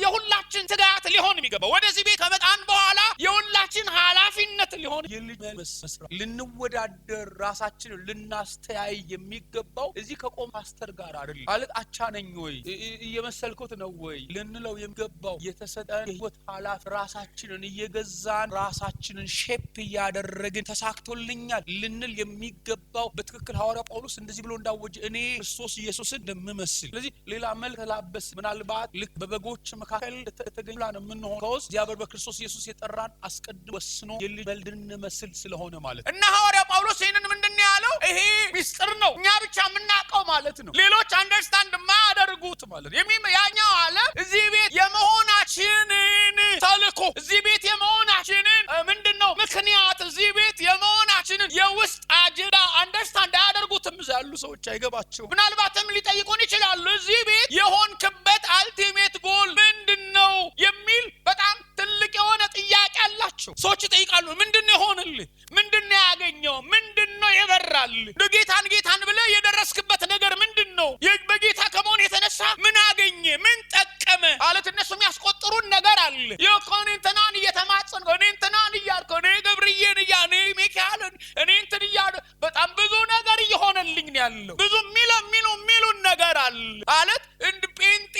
የሁላችን ትጋት ሊሆን የሚገባው ወደዚህ ቤት ከመጣን በኋላ የሁላችን ኃላፊነት ሊሆን የልጅ መስራ ልንወዳደር ራሳችንን ልናስተያይ የሚገባው እዚህ ከቆም ፓስተር ጋር አይደለም ማለት አቻ ነኝ ወይ እየመሰልኩት ነው ወይ ልንለው የሚገባው የተሰጠን የህይወት ኃላፊ ራሳችንን እየገዛን ራሳችንን ሼፕ ያደረግን ተሳክቶልኛል ልንል የሚገባው በትክክል ሐዋርያ ጳውሎስ እንደዚህ ብሎ እንዳወጀ እኔ ክርስቶስ ኢየሱስን እንደምመስል ስለዚህ ሌላ መልክ ተላበስ ምናልባት ልክ በበጎች መካከል ተገኝላን የምንሆነው እግዚአብሔር በክርስቶስ ኢየሱስ የጠራን አስቀድሞ ወስኖ የልጅ መልድን መስል ስለሆነ ማለት እና ሐዋርያ ጳውሎስ ይሄንን ምንድነው ያለው ይሄ ሚስጥር ነው እኛ ብቻ የምናውቀው ማለት ነው ሌሎች አንደርስታንድ ማያደርጉት ማለት ያኛው አለ እዚህ ቤት የመሆናችንን ተልኮ እዚህ ቤት የመሆናችንን ምንድነው ምክንያት እዚህ ቤት የመሆናችንን የውስጥ አጀንዳ አንደርስታንድ ያደርጉትም ያሉ ሰዎች አይገባቸው ምናልባትም ሊጠይቁን ይችላሉ እዚህ ቤት የሆንክበት አልቲሜት ጎል ምንድነው የሚል በጣም ትልቅ የሆነ ጥያቄ አላቸው ሰዎች ይጠይቃሉ ምንድነው የሆነልህ ምንድነው ያገኘው ምንድነው የበራል ጌታን ብለህ የደረስክበት ነገር ምንድነው በጌታ ከመሆን የተነሳ ምን አገኘ ምን ጠቀመ ማለት እነሱ የሚያስቆጥሩን ነገር አለ የኮንንተናን እየተማጸን ኮንንተናን እያልከው እኔ ገብርዬን እያኔ ሚካኤልን እኔ እንትን እያለ በጣም ብዙ ነገር እየሆነልኝ ያለው ብዙ ሚሉን ነገር አለ ማለት እንደ ጴንጤ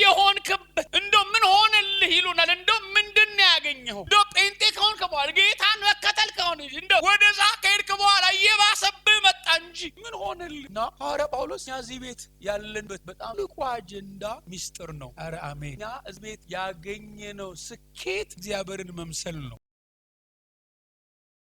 የሆንክበት እንደው ምን ሆነልህ ይሉናል እንደው ምንድነው ያገኘው እንደው ጴንጤ ከሆንክ በኋላ ጌታን መከተል ከሆነ እንደው ወደዛ ከሄድክ በኋላ እየባሰብህ መጣ እንጂ ምን ሆነልህና ሐዋርያ ጳውሎስ ያዚህ ቤት ያለንበት በጣም ልቁ አጀንዳ ሚስጥር ነው አረ አሜን ያ እዚህ ቤት ያገኘነው ስኬት እግዚአብሔርን መምሰል ነው